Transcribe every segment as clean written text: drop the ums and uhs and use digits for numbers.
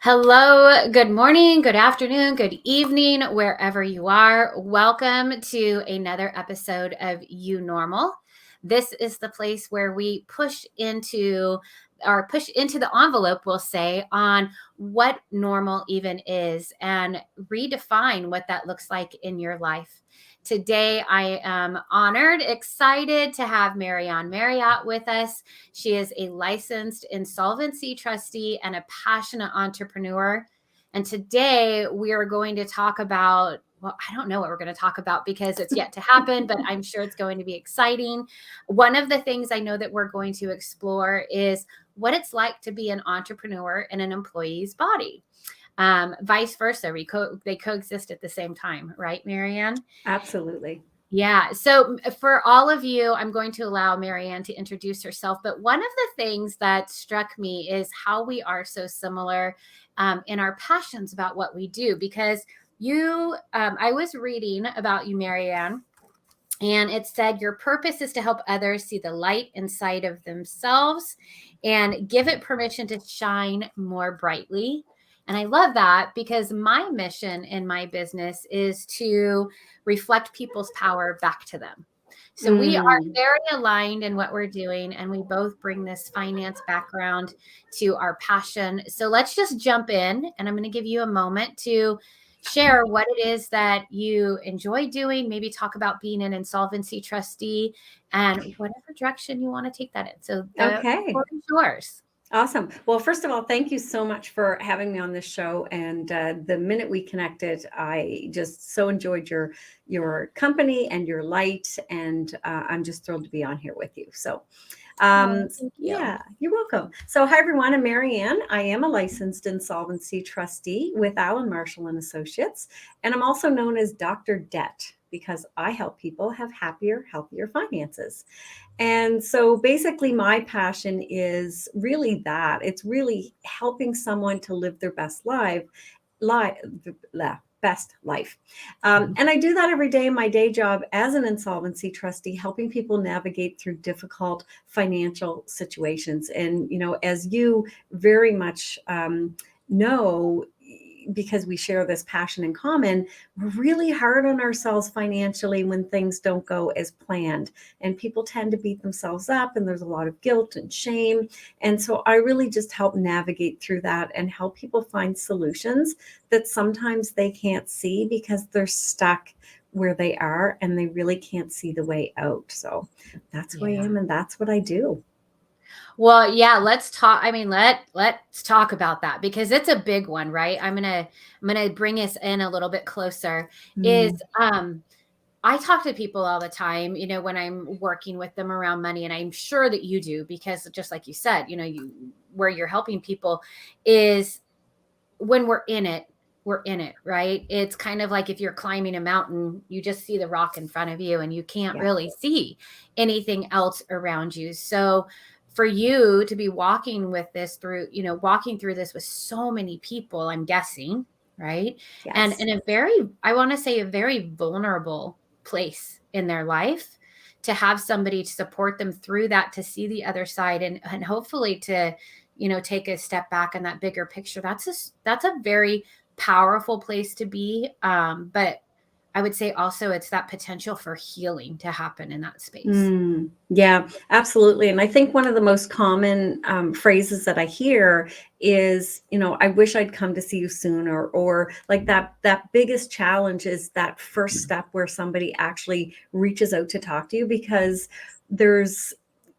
Hello, good morning, good afternoon, good evening, wherever you are. Welcome to another episode of You Normal. This is the place where we push into the envelope, we'll say, on what normal even is and redefine what that looks like in your life. Today, I am honored, excited to have MaryAnn Marriott with us. She is a licensed insolvency trustee and a passionate entrepreneur. And today we are going to talk about, well, I don't know what we're going to talk about because it's yet to happen, but I'm sure it's going to be exciting. One of the things I know that we're going to explore is what it's like to be an entrepreneur in an employee's body. Vice versa, they coexist at the same time, right, MaryAnn? Absolutely. Yeah. So for all of you, I'm going to allow MaryAnn to introduce herself. But one of the things that struck me is how we are so similar in our passions about what we do. Because I was reading about you, MaryAnn, and it said your purpose is to help others see the light inside of themselves and give it permission to shine more brightly. And I love that because my mission in my business is to reflect people's power back to them. So we are Mm. very aligned in what we're doing, and we both bring this finance background to our passion. So let's just jump in, and I'm going to give you a moment to share what it is that you enjoy doing, maybe talk about being an insolvency trustee and whatever direction you want to take that in. So the Okay. floor is yours. Awesome. Well, first of all, thank you so much for having me on this show. And the minute we connected, I just so enjoyed your company and your light, and I'm just thrilled to be on here with you. So, Oh, thank you. yeah, you're welcome. So, hi everyone. I'm MaryAnn. I am a licensed insolvency trustee with Allen Marshall and Associates, and I'm also known as Dr. Debt because I help people have happier, healthier finances. And so basically, my passion is really that it's really helping someone to live their life, best life. And I do that every day in my day job as an insolvency trustee, helping people navigate through difficult financial situations. And, as you very much know, because we share this passion in common, we're really hard on ourselves financially when things don't go as planned. And people tend to beat themselves up, and there's a lot of guilt and shame. And so I really just help navigate through that and help people find solutions that sometimes they can't see because they're stuck where they are and they really can't see the way out. So that's who I Yeah. am, and that's what I do. Well, yeah, let's talk. I mean, let's talk about that because it's a big one, right? I'm gonna bring us in a little bit closer. Is Mm, I talk to people all the time, when I'm working with them around money, and I'm sure that you do because just like you said, where you're helping people is when we're in it, right? It's kind of like if you're climbing a mountain, you just see the rock in front of you and you can't yeah. really see anything else around you. So for you to be walking through this with so many people, I'm guessing, right? And Yes. in I want to say a very vulnerable place in their life to have somebody to support them through that, to see the other side and hopefully to take a step back in that bigger picture. That's a very powerful place to be. But I would say also it's that potential for healing to happen in that space. Yeah, absolutely. And I think one of the most common phrases that I hear is, I wish I'd come to see you sooner, or like that biggest challenge is that first step where somebody actually reaches out to talk to you because there's,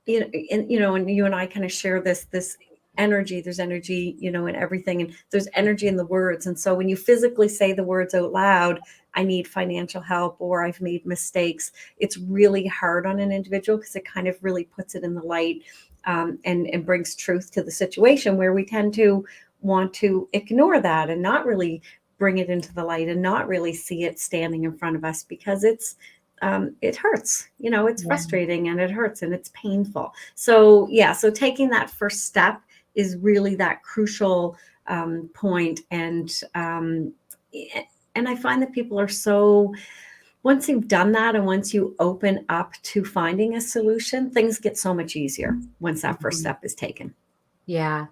and you and I kind of share this energy. There's energy, in everything, and there's energy in the words. And so when you physically say the words out loud, I need financial help, or I've made mistakes, it's really hard on an individual because it kind of really puts it in the light, and brings truth to the situation, where we tend to want to ignore that and not really bring it into the light and not really see it standing in front of us because it hurts, it's Yeah. frustrating and it hurts and it's painful. So yeah, so taking that first step is really that crucial point. And I find that people are so, once you've done that and once you open up to finding a solution, things get so much easier once that first Mhm. step is taken. Yeah.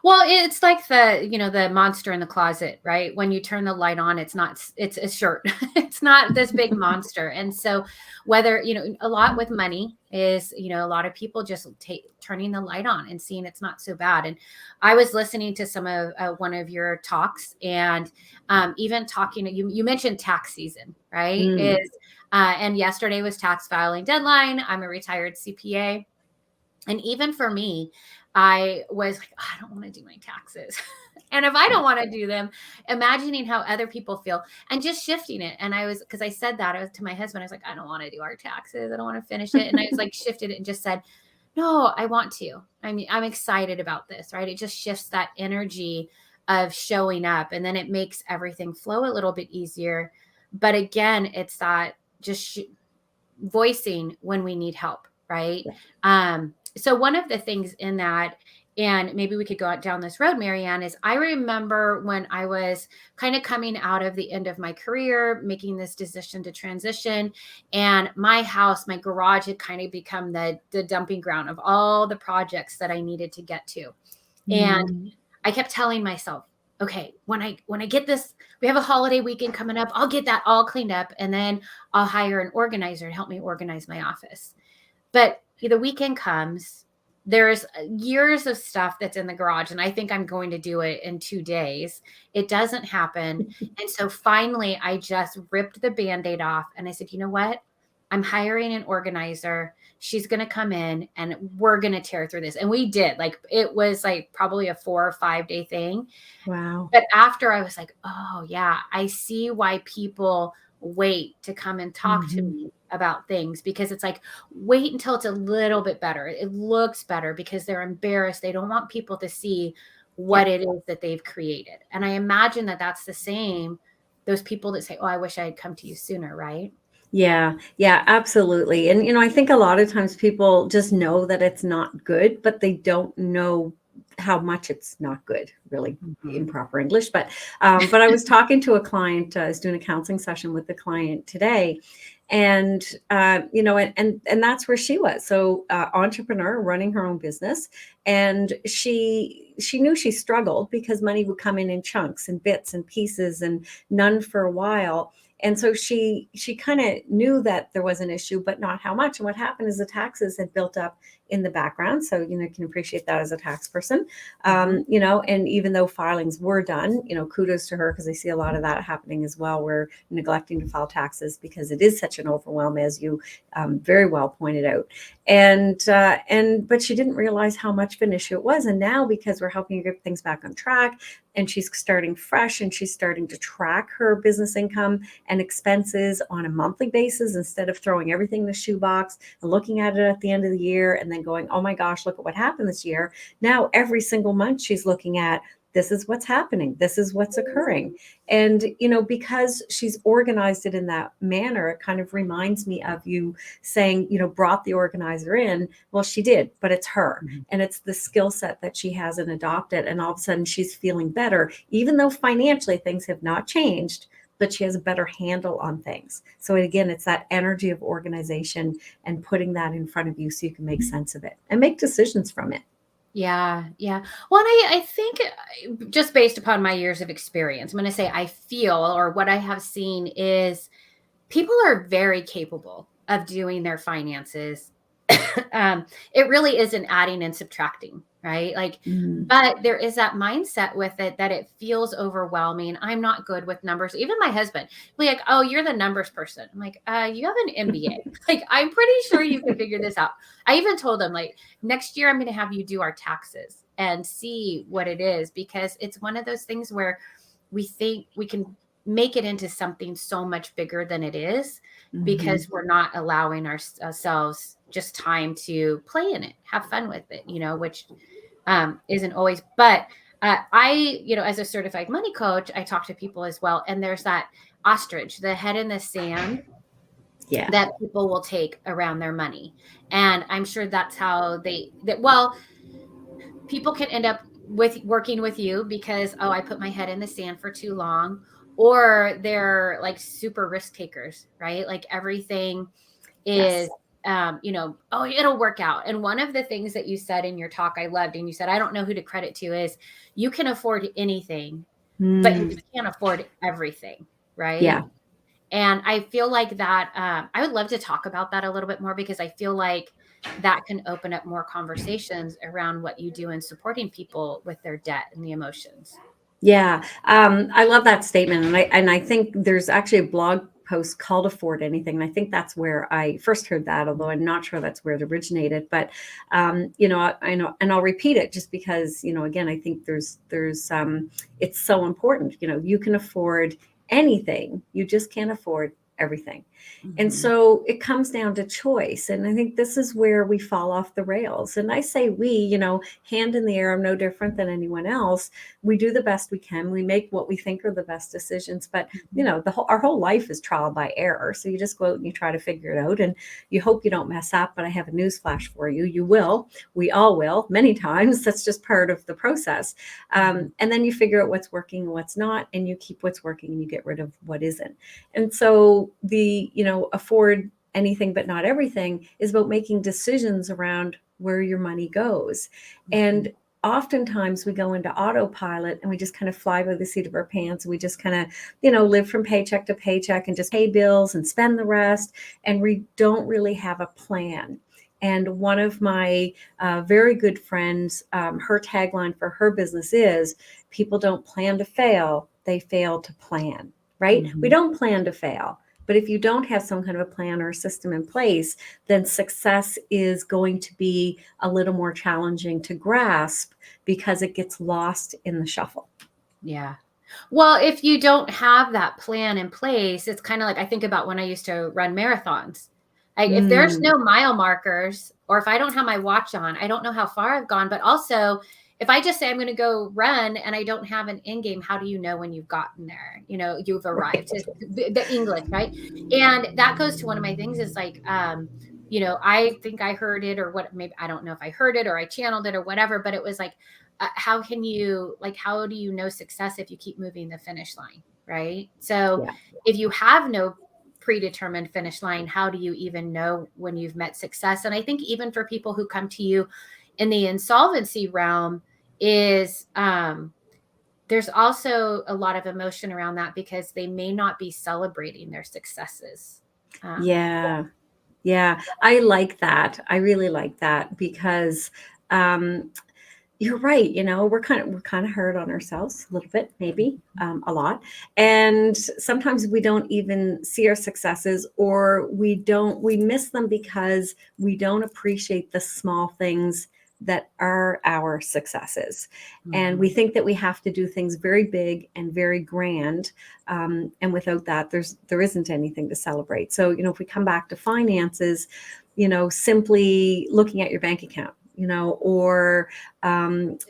Well, it's like the monster in the closet, right? When you turn the light on, it's a shirt. It's not this big monster. And so whether, a lot with money is, a lot of people just turning the light on and seeing it's not so bad. And I was listening to some of one of your talks, and even talking, you mentioned tax season, right? Mm. And yesterday was tax filing deadline. I'm a retired CPA. And even for me, I was like, "Oh, I don't want to do my taxes." And if I Yeah. don't want to do them, imagining how other people feel and just shifting it. And because I said that, I was to my husband, I was like, "I don't want to do our taxes. I don't want to finish it." And I was like, shifted it and just said, "No, I want to. I mean, I'm excited about this," right? It just shifts that energy of showing up, and then it makes everything flow a little bit easier. But again, it's that just voicing when we need help, right? Yeah. So one of the things in that, and maybe we could go out down this road, MaryAnn, is I remember when I was kind of coming out of the end of my career, making this decision to transition, and my house, my garage had kind of become the dumping ground of all the projects that I needed to get to. And Mm. I kept telling myself, okay, when I get this, we have a holiday weekend coming up, I'll get that all cleaned up, and then I'll hire an organizer to help me organize my office. But the weekend comes, there's years of stuff that's in the garage, and I think I'm going to do it in 2 days. It doesn't happen. And so finally, I just ripped the Band-Aid off, and I said, you know what? I'm hiring an organizer. She's going to come in and we're going to tear through this. And we did. Like, it was like probably a 4 or 5 day thing. Wow. But after, I was like, oh, yeah, I see why people wait to come and talk to Mhm. me about things, because it's like, wait until it's a little bit better. It looks better because they're embarrassed. They don't want people to see Yeah. what it is that they've created. And I imagine that that's the same, those people that say, oh, I wish I had come to you sooner, right? Yeah, yeah, absolutely. And, I think a lot of times people just know that it's not good, but they don't know how much it's not good, really, in Mhm. proper English. But I was talking to a client, I was doing a counseling session with the client today. And, and that's where she was. So, entrepreneur running her own business. And she knew she struggled because money would come in chunks and bits and pieces and none for a while. And so she kind of knew that there was an issue, but not how much. And what happened is the taxes had built up in the background. So, you can appreciate that as a tax person. Mhm. And even though filings were done, kudos to her, because I see a lot of that happening as well. We're neglecting to file taxes because it is such an overwhelm, as you very well pointed out. But she didn't realize how much of an issue it was. And now, because we're helping her get things back on track, and she's starting fresh, and she's starting to track her business income and expenses on a monthly basis instead of throwing everything in the shoebox and looking at it at the end of the year and then going, oh my gosh, look at what happened this year. Now, every single month, she's looking at, this is what's happening. This is what's occurring. And, because she's organized it in that manner, it kind of reminds me of you saying, brought the organizer in. Well, she did, but it's her. Mhm. And it's the skill set that she hasn't adopted. And all of a sudden she's feeling better, even though financially things have not changed, but she has a better handle on things. So again, it's that energy of organization and putting that in front of you so you can make sense of it and make decisions from it. Yeah, yeah. Well, and I think just based upon my years of experience, I'm going to say I feel, or what I have seen is, people are very capable of doing their finances. It really isn't adding and subtracting, right? Like, Mhm. but there is that mindset with it that it feels overwhelming. I'm not good with numbers. Even my husband will be like, oh, you're the numbers person. I'm like, you have an MBA. Like, I'm pretty sure you can figure this out. I even told him, like, next year I'm going to have you do our taxes and see what it is, because it's one of those things where we think we can make it into something so much bigger than it is, Mhm. because we're not allowing ourselves just time to play in it, have fun with it, which isn't always. But as a certified money coach, I talk to people as well. And there's that ostrich, the head in the sand, Yeah. that people will take around their money. And I'm sure that's how well, people can end up with working with you because, oh, I put my head in the sand for too long, or they're like super risk takers, right? Like, everything is Yes. oh, it'll work out. And one of the things that you said in your talk I loved, and you said, I don't know who to credit to, is you can afford anything, but you Mm, can't afford everything, right? yeah. And I feel like that, I would love to talk about that a little bit more, because I feel like that can open up more conversations around what you do in supporting people with their debt and the emotions. Yeah, I love that statement, and I think there's actually a blog post called "Afford Anything," and I think that's where I first heard that. Although I'm not sure that's where it originated, but I know, and I'll repeat it just because again, I think there's it's so important. You can afford anything, you just can't afford everything. And Mhm. so it comes down to choice. And I think this is where we fall off the rails. And I say we, hand in the air, I'm no different than anyone else. We do the best we can. We make what we think are the best decisions. But, Mhm. our whole life is trial by error. So you just go out and you try to figure it out. And you hope you don't mess up. But I have a news flash for you. You will. We all will many times. That's just part of the process. Mhm. And then you figure out what's working and what's not. And you keep what's working and you get rid of what isn't. And so afford anything but not everything is about making decisions around where your money goes. Mhm. And oftentimes we go into autopilot and we just kind of fly by the seat of our pants. We just kind of, live from paycheck to paycheck and just pay bills and spend the rest. And we don't really have a plan. And one of my very good friends, her tagline for her business is people don't plan to fail, they fail to plan, right? We Mhm. don't plan to fail. But if you don't have some kind of a plan or a system in place, then success is going to be a little more challenging to grasp because it gets lost in the shuffle. Yeah. Well, if you don't have that plan in place, it's kind of like I think about when I used to run marathons. Like if there's Mm, no mile markers, or if I don't have my watch on, I don't know how far I've gone. But also, if I just say I'm going to go run and I don't have an end game, how do you know when you've gotten there? You've arrived. right. It's the English, right? And that goes to one of my things is like, I think I heard it, or what, maybe I don't know if I heard it or I channeled it or whatever, but it was like, how do you know success if you keep moving the finish line, right? So Yeah. if you have no predetermined finish line, how do you even know when you've met success? And I think even for people who come to you in the insolvency realm, is there's also a lot of emotion around that, because they may not be celebrating their successes. um, Yeah. Yeah. I like that. I really like that because um, you're right. We're kind of hard on ourselves a little bit, maybe a lot, and sometimes we don't even see our successes, or we miss them because we don't appreciate the small things that are our successes, and we mhm. think that we have to do things very big and very grand, and without that, there isn't anything to celebrate. So if we come back to finances, simply looking at your bank account, or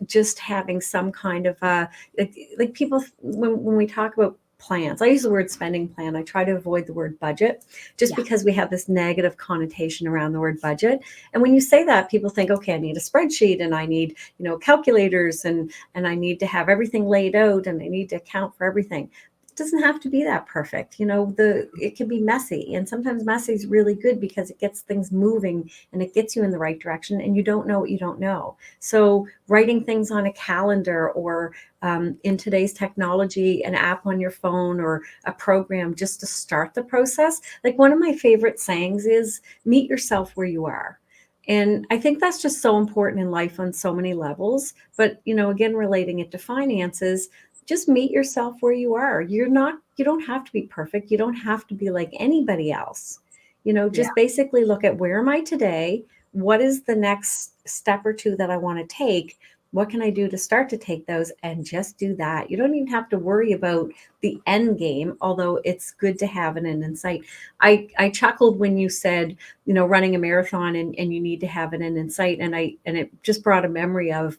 just having some kind of like people when we talk about plans, I use the word spending plan. I try to avoid the word budget just Yeah. because we have this negative connotation around the word budget. And when you say that, people think, okay, I need a spreadsheet and I need calculators and I need to have everything laid out and I need to account for everything. It doesn't have to be that perfect. It can be messy, and sometimes messy is really good because it gets things moving and it gets you in the right direction, and you don't know what you don't know. So writing things on a calendar, or in today's technology, an app on your phone or a program just to start the process. Like one of my favorite sayings is meet yourself where you are. And I think that's just so important in life on so many levels. But, again, relating it to finances, just meet yourself where you are. You don't have to be perfect. You don't have to be like anybody else. Yeah. Just basically look at where am I today? What is the next step or two that I want to take? What can I do to start to take those, and just do that? You don't even have to worry about the end game, although it's good to have an end in sight. I chuckled when you said, running a marathon and you need to have an end in sight. And it just brought a memory of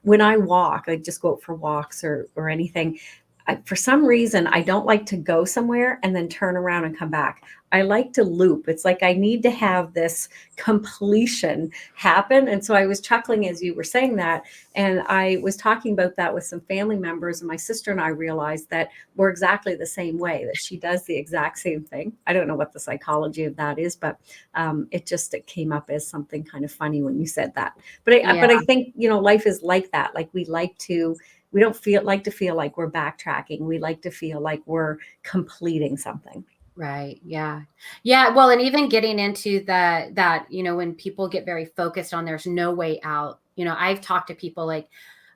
when I walk, I just go out for walks or anything. for some reason, I don't like to go somewhere and then turn around and come back. I like to loop. It's like I need to have this completion happen. And so I was chuckling as you were saying that. And I was talking about that with some family members. And my sister and I realized that we're exactly the same way, that she does the exact same thing. I don't know what the psychology of that is, but it came up as something kind of funny when you said that. Yeah. But I think, life is like that. Like we don't like to feel like we're backtracking. We like to feel like we're completing something. Right. Yeah. Yeah. Well, and even getting into that, when people get very focused on there's no way out, I've talked to people like,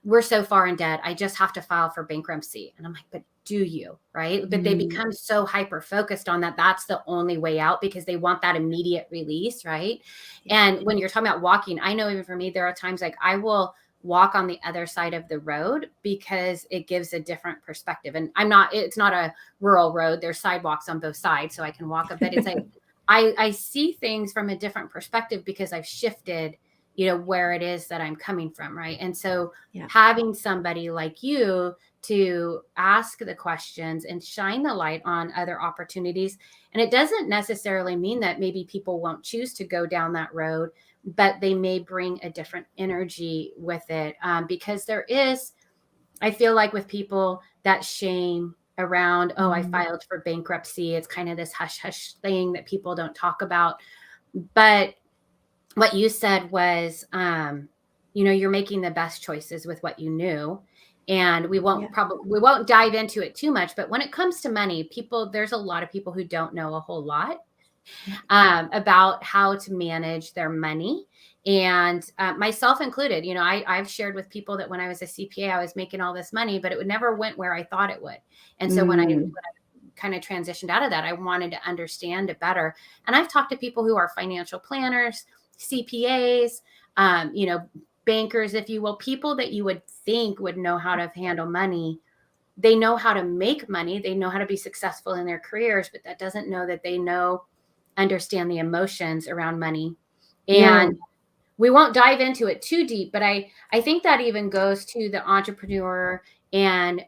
we're so far in debt. I just have to file for bankruptcy. And I'm like, but do you? Right. But they Mm, become so hyper focused on that. That's the only way out because they want that immediate release. Right. yeah. And when you're talking about walking, I know even for me, there are times like I will walk on the other side of the road because it gives a different perspective. And it's not a rural road. There's sidewalks on both sides, so I can walk up. But it's like I see things from a different perspective because I've shifted, where it is that I'm coming from, right? And so Yeah. having somebody like you to ask the questions and shine the light on other opportunities. And it doesn't necessarily mean that maybe people won't choose to go down that road, but they may bring a different energy with it, because I feel like with people that shame around, oh, I Mm, filed for bankruptcy. It's kind of this hush hush thing that people don't talk about. But what you said was, you're making the best choices with what you knew. And yeah. we won't dive into it too much. But when it comes to money, there's a lot of people who don't know a whole lot Yeah. about how to manage their money. And myself included, I've shared with people that when I was a CPA, I was making all this money, but it never went where I thought it would. And so when I Mm, kind of transitioned out of that, I wanted to understand it better. And I've talked to people who are financial planners, CPAs, bankers, if you will, people that you would think would know how to handle money. They know how to make money. They know how to be successful in their careers, but that doesn't know that they understand the emotions around money. yeah. And we won't dive into it too deep, but I think that even goes to the entrepreneur and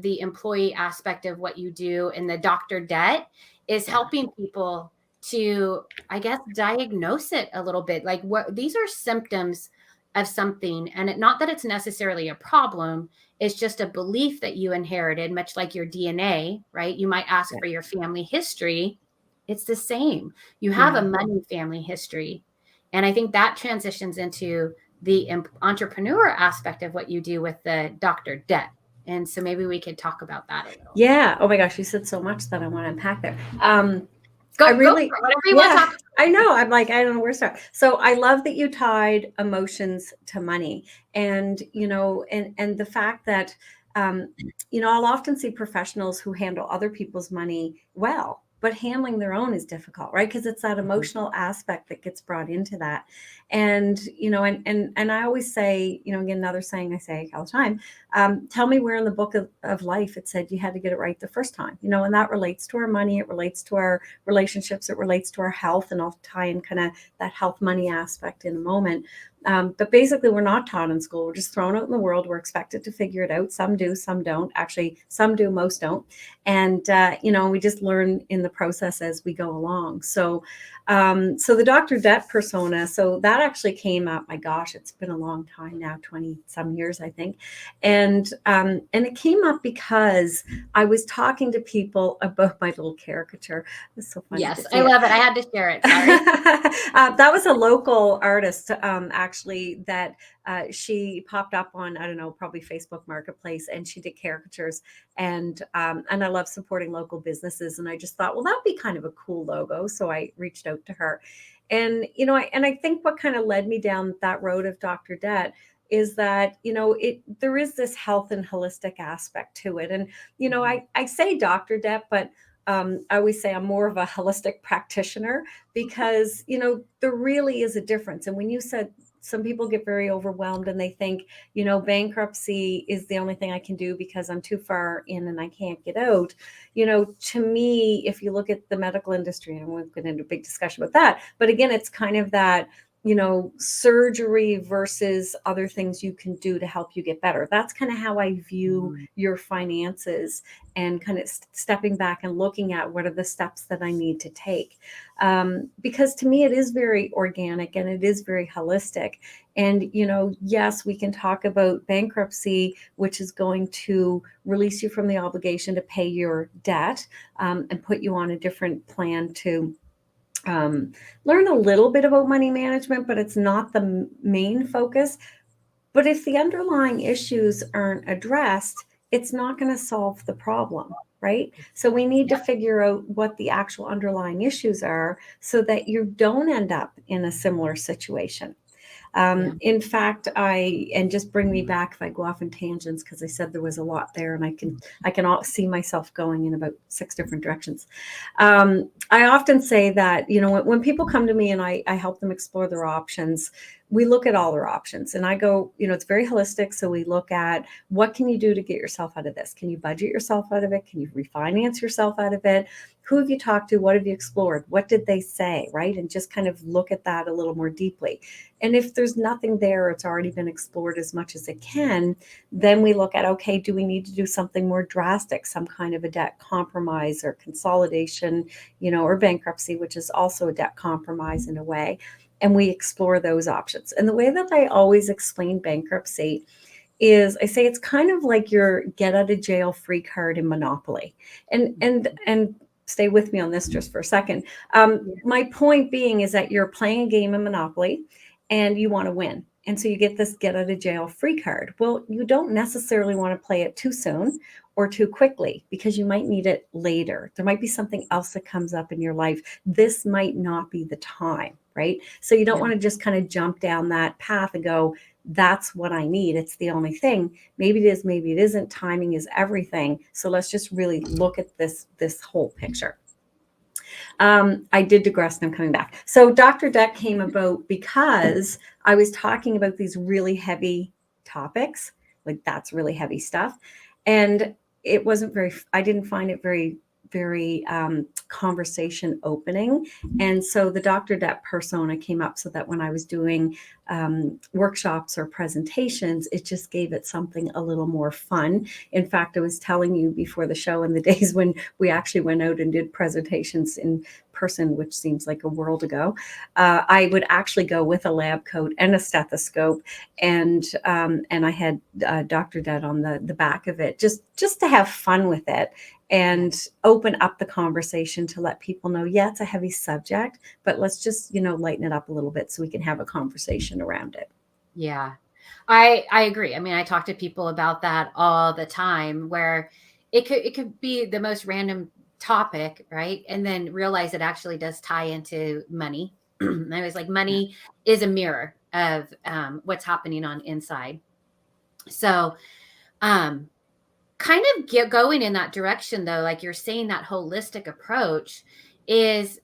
the employee aspect of what you do. And the doctor debt is Yeah. helping people to, I guess, diagnose it a little bit. Like what these are symptoms of something, and not that it's necessarily a problem. It's just a belief that you inherited, much like your DNA, right? You might ask Yeah. for your family history. It's the same. You have a Yeah. money family history. And I think that transitions into the entrepreneur aspect of what you do with the doctor debt. And so maybe we could talk about that a little. Yeah. Oh my gosh, you said so much that I want to unpack there. I Go for really, it, whatever you want to yeah, talk about. I know. I'm like, I don't know where to start. So I love that you tied emotions to money, and and the fact that um, I'll often see professionals who handle other people's money well, but handling their own is difficult, right? Because it's that Mhm. emotional aspect that gets brought into that, and and I always say, again, another saying I say all the time, tell me where in the book of life it said you had to get it right the first time, and that relates to our money, it relates to our relationships, it relates to our health, and I'll tie in kind of that health money aspect in a moment. But basically, we're not taught in school. We're just thrown out in the world. We're expected to figure it out. Some do, some don't. Actually, some do, most don't. And we just learn in the process as we go along. So the Dr. Debt persona. So that actually came up. My gosh, it's been a long time now, 20 some years, I think. And it came up because I was talking to people about my little caricature. It's so funny to Yes, see I it. love it. I had to share it. Sorry. That was a local artist, actually, that she popped up on, I don't know, probably Facebook Marketplace, and she did caricatures. And I love supporting local businesses. And I just thought, well, that'd be kind of a cool logo. So I reached out to her. And I think what kind of led me down that road of Dr. Debt is that there is this health and holistic aspect to it. And I say Dr. Debt, but I always say I'm more of a holistic practitioner, because there really is a difference. And when you said some people get very overwhelmed and they think bankruptcy is the only thing I can do because I'm too far in and I can't get out. To me, if you look at the medical industry, and I won't get into a big discussion about that, but again, it's kind of that surgery versus other things you can do to help you get better. That's kind of how I view your finances, and kind of stepping back and looking at what are the steps that I need to take. Because to me, it is very organic and it is very holistic. And, yes, we can talk about bankruptcy, which is going to release you from the obligation to pay your debt, and put you on a different plan to learn a little bit about money management, but it's not the main focus. But if the underlying issues aren't addressed, it's not going to solve the problem, right? So we need to figure out what the actual underlying issues are so that you don't end up in a similar situation. In fact, and just bring me back if I go off in tangents, because I said there was a lot there, and I can all see myself going in about 6 different directions. I often say that, when people come to me and I help them explore their options, we look at all their options, and I go, it's very holistic. So we look at, what can you do to get yourself out of this? Can you budget yourself out of it? Can you refinance yourself out of it? Who have you talked to? What have you explored? What did they say? Right? And just kind of look at that a little more deeply. And if there's nothing there, it's already been explored as much as it can, then we look at, okay, do we need to do something more drastic, some kind of a debt compromise or consolidation, or bankruptcy, which is also a debt compromise in a way. And we explore those options. And the way that I always explain bankruptcy is, I say it's kind of like your get out of jail free card in Monopoly. And stay with me on this just for a second. My point being is that you're playing a game of Monopoly and you want to win. And so you get this get out of jail free card. Well, you don't necessarily want to play it too soon or too quickly, because you might need it later. There might be something else that comes up in your life. This might not be the time, right? So you don't want to just kind of jump down that path and go, that's what I need. It's the only thing. Maybe it is, maybe it isn't. Timing is everything. So let's just really look at this whole picture. I did digress and I'm coming back. So Dr. Deck came about because I was talking about these really heavy topics, like that's really heavy stuff. And it wasn't I didn't find it very conversation opening. And so the Dr. Depp persona came up, so that when I was doing workshops or presentations, it just gave it something a little more fun. In fact, I was telling you before the show, in the days when we actually went out and did presentations in person, which seems like a world ago, I would actually go with a lab coat and a stethoscope, and I had Dr. Dead on the back of it, just to have fun with it and open up the conversation to let people know, yeah, it's a heavy subject, but let's just, lighten it up a little bit so we can have a conversation around it. Yeah, I agree. I mean, I talk to people about that all the time, where it could be the most random topic, right? And then realize it actually does tie into money. I was like, money is a mirror of what's happening on inside. So, kind of going in that direction, though, like you're saying, that holistic approach is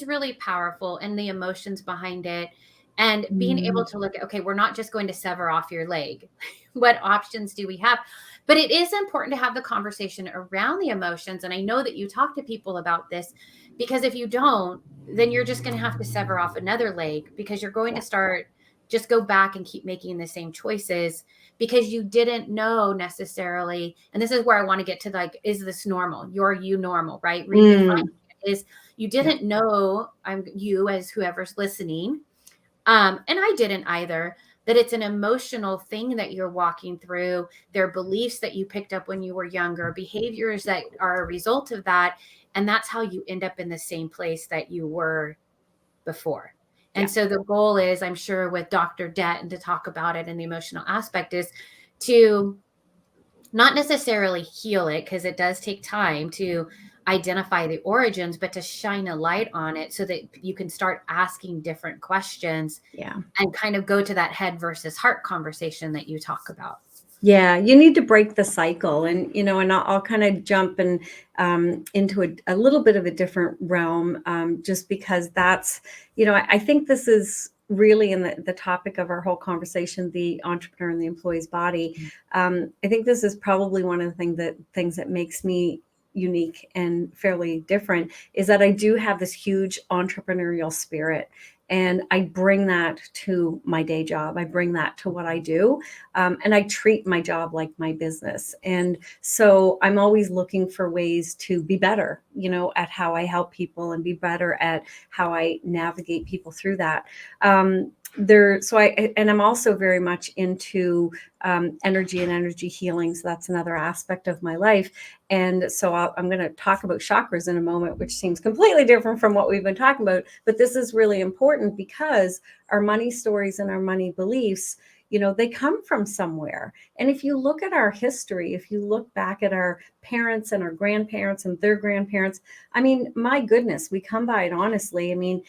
really powerful, and the emotions behind it, and being able to look at, okay, we're not just going to sever off your leg. What options do we have? But it is important to have the conversation around the emotions. And I know that you talk to people about this, because if you don't, then you're just going to have to sever off another leg, because you're going to start just go back and keep making the same choices, because you didn't know necessarily. And this is where I want to get to, like, is this normal? You normal, right? Redefine is, you didn't know, you as whoever's listening, and I didn't either, that it's an emotional thing that you're walking through. There are beliefs that you picked up when you were younger, behaviors that are a result of that. And that's how you end up in the same place that you were before. And so the goal is, I'm sure, with Dr. Debt, and to talk about it and the emotional aspect, is to not necessarily heal it, because it does take time to identify the origins, but to shine a light on it so that you can start asking different questions, and kind of go to that head versus heart conversation that you talk about. Yeah, you need to break the cycle. And, and I'll kind of jump into a little bit of a different realm, just because that's, I think this is really in the topic of our whole conversation, the entrepreneur and the employee's body. I think this is probably one of the things that makes me unique and fairly different is that I do have this huge entrepreneurial spirit. And I bring that to my day job. I bring that to what I do. And I treat my job like my business. And so I'm always looking for ways to be better, at how I help people and be better at how I navigate people through that. And I'm also very much into energy and energy healing. So that's another aspect of my life. And so I'm going to talk about chakras in a moment, which seems completely different from what we've been talking about. But this is really important because our money stories and our money beliefs, they come from somewhere. And if you look at our history, if you look back at our parents and our grandparents and their grandparents, I mean, my goodness, we come by it honestly. I mean,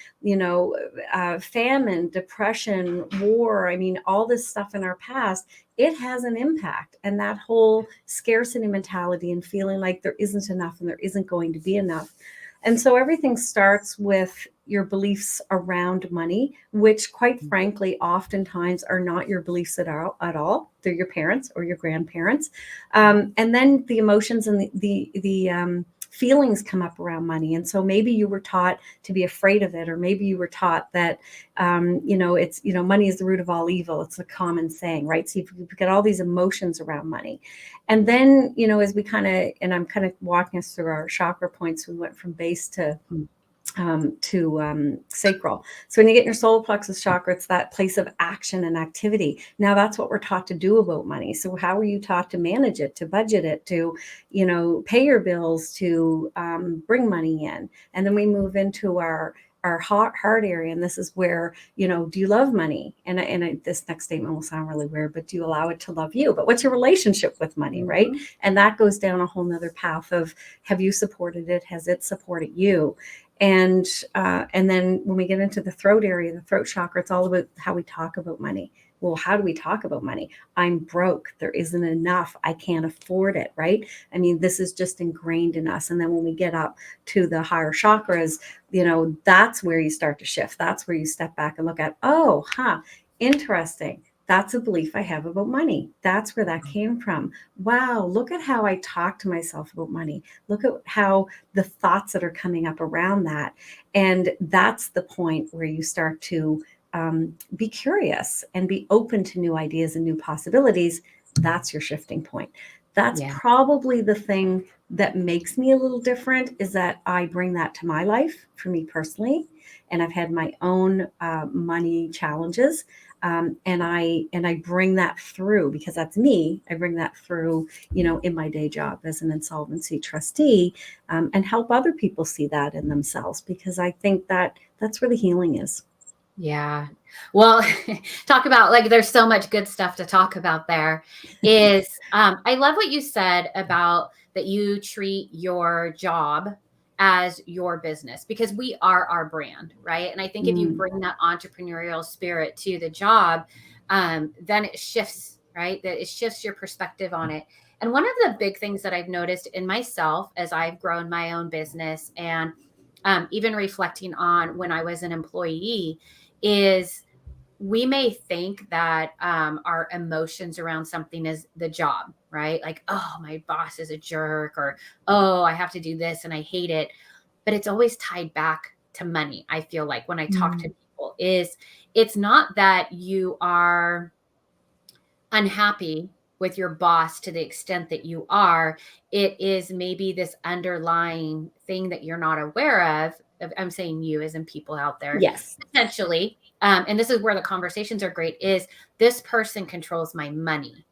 famine, depression, war, I mean, all this stuff in our past, it has an impact. And that whole scarcity mentality and feeling like there isn't enough and there isn't going to be enough. And so everything starts with your beliefs around money, which quite frankly, oftentimes are not your beliefs at all. They're your parents or your grandparents. And then the emotions and the feelings come up around money. And so maybe you were taught to be afraid of it, or maybe you were taught that, it's, money is the root of all evil. It's a common saying, right? So you've got all these emotions around money. And then, as we and I'm kind of walking us through our chakra points, we went from base to sacral. So when you get your solar plexus chakra, it's that place of action and activity. Now that's what we're taught to do about money. So how are you taught to manage it, to budget it, to, pay your bills, to bring money in? And then we move into our heart area. And this is where, do you love money? And this next statement will sound really weird, but do you allow it to love you? But what's your relationship with money, right? And that goes down a whole nother path of, have you supported it? Has it supported you? And then when we get into the throat area, the throat chakra, it's all about how we talk about money. Well, how do we talk about money? I'm broke. There isn't enough. I can't afford it, right? I mean, this is just ingrained in us. And then when we get up to the higher chakras, that's where you start to shift. That's where you step back and look at, interesting. That's a belief I have about money. That's where that came from. Wow, look at how I talk to myself about money. Look at how the thoughts that are coming up around that. And that's the point where you start to be curious and be open to new ideas and new possibilities. That's your shifting point. That's probably the thing that makes me a little different, is that I bring that to my life, for me personally. And I've had my own money challenges. And I bring that through, because that's me. I bring that through, in my day job as an insolvency trustee, and help other people see that in themselves, because I think that that's where the healing is. Yeah. Well, talk about, like, there's so much good stuff to talk about there. I love what you said about that you treat your job as your business, because we are our brand, right? And I think if you bring that entrepreneurial spirit to the job, then it shifts, right? That it shifts your perspective on it. And one of the big things that I've noticed in myself as I've grown my own business, and even reflecting on when I was an employee, is we may think that our emotions around something is the job, right? Like, oh, my boss is a jerk, or, oh, I have to do this and I hate it. But it's always tied back to money. I feel like when I talk to people, it's not that you are unhappy with your boss to the extent that you are. It is maybe this underlying thing that you're not aware of. I'm saying you as in people out there, Yes. potentially. And this is where the conversations are great, is this person controls my money.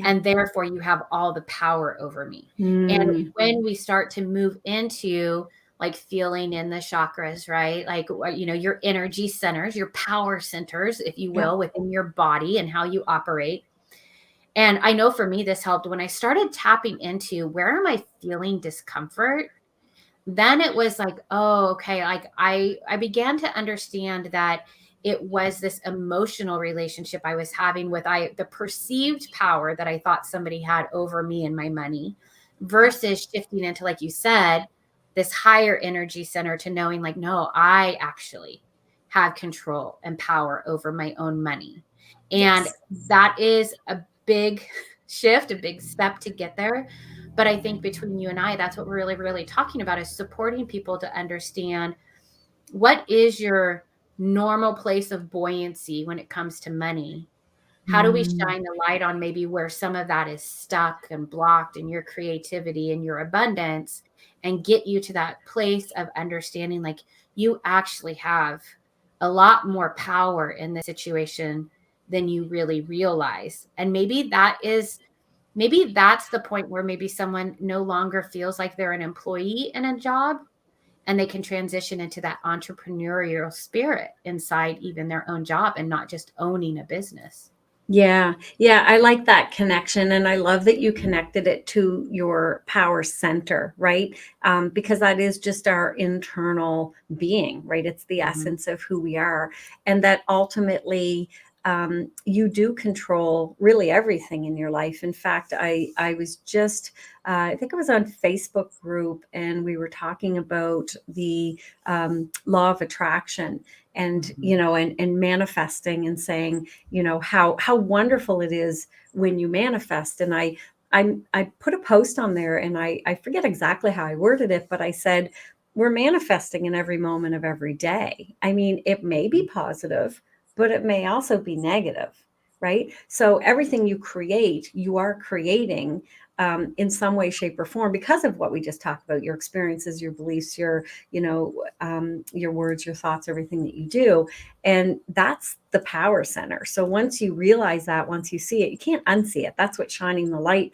And therefore you have all the power over me. And when we start to move into like feeling in the chakras, right? Like, your energy centers, your power centers, if you will, within your body and how you operate. And I know for me, this helped when I started tapping into, where am I feeling discomfort? Then it was like, oh, okay. Like I began to understand that it was this emotional relationship I was having with the perceived power that I thought somebody had over me and my money, versus shifting into, like you said, this higher energy center, to knowing like, no, I actually have control and power over my own money. And that is a big shift, a big step to get there. But I think between you and I, that's what we're really, really talking about, is supporting people to understand what is your normal place of buoyancy when it comes to money. How do we Mm. shine the light on maybe where some of that is stuck and blocked in your creativity and your abundance, and get you to that place of understanding like you actually have a lot more power in this situation than you really realize. And maybe that's the point where maybe someone no longer feels like they're an employee in a job, and they can transition into that entrepreneurial spirit inside even their own job and not just owning a business. Yeah, yeah, I like that connection. And I love that you connected it to your power center, right? Because that is just our internal being, right? It's the Mhm. essence of who we are. And that ultimately, you do control really everything in your life. In fact, I was just, I think I was on Facebook group and we were talking about the law of attraction and, Mhm. and manifesting and saying, how wonderful it is when you manifest. And I put a post on there and I forget exactly how I worded it, but I said, we're manifesting in every moment of every day. I mean, it may be positive, but it may also be negative, right? So everything you create, you are creating in some way, shape, or form because of what we just talked about, your experiences, your beliefs, your words, your thoughts, everything that you do. And that's the power center. So once you realize that, once you see it, you can't unsee it. That's what shining the light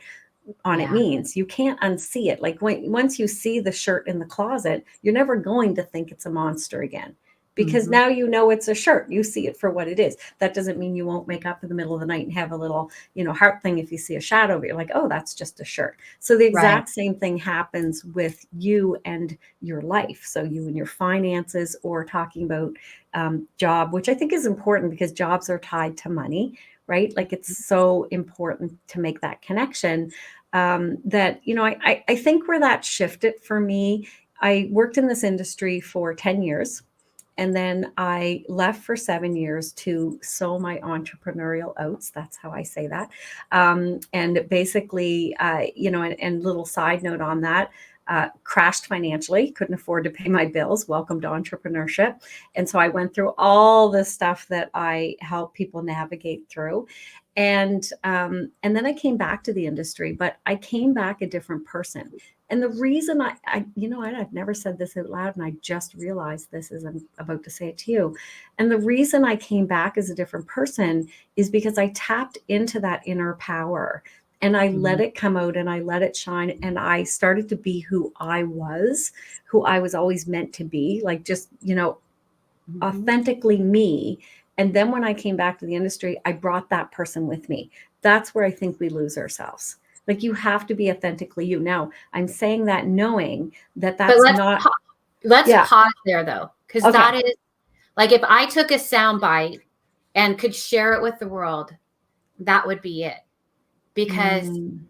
on it Yeah. means. You can't unsee it. Like once you see the shirt in the closet, you're never going to think it's a monster again, because Mhm. now you know it's a shirt. You see it for what it is. That doesn't mean you won't wake up in the middle of the night and have a little, heart thing if you see a shadow, but you're like, oh, that's just a shirt. So the Right. exact same thing happens with you and your life. So you and your finances, or talking about job, which I think is important because jobs are tied to money, right? Like it's so important to make that connection. That I think where that shifted for me, I worked in this industry for 10 years, and then I left for 7 years to sow my entrepreneurial oats. That's how I say that. And basically, and little side note on that, crashed financially, couldn't afford to pay my bills. Welcome to entrepreneurship. And so I went through all the stuff that I help people navigate through. And then I came back to the industry, but I came back a different person. And the reason I've never said this out loud, and I just realized this as I'm about to say it to you. And the reason I came back as a different person is because I tapped into that inner power and I let Mhm. it come out and I let it shine. And I started to be who I was always meant to be, like just, Mhm. authentically me. And then when I came back to the industry, I brought that person with me. That's where I think we lose ourselves. Like you have to be authentically you. Now, I'm saying that knowing that But that's not, let's yeah, pause there though, because that okay. is like if I took a sound bite and could share it with the world, that would be it. Because Mm,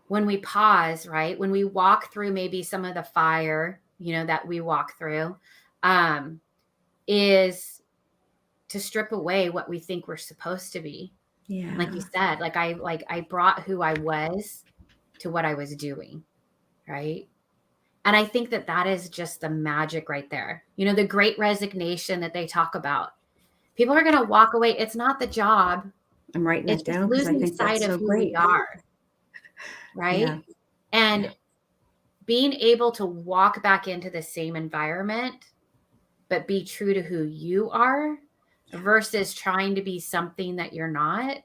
when we pause, right, when we walk through maybe some of the fire, that we walk through, um, is to strip away what we think we're supposed to be. And like you yeah. said, like I brought who I was to what I was doing, right? And I think that that is just the magic right there. The great resignation that they talk about. People are going to walk away. It's not the job. I'm writing It's it just down because I losing think that's sight of so who we great. are, Yeah. right? Yeah. And being able to walk back into the same environment, but be true to who you are versus trying to be something that you're not.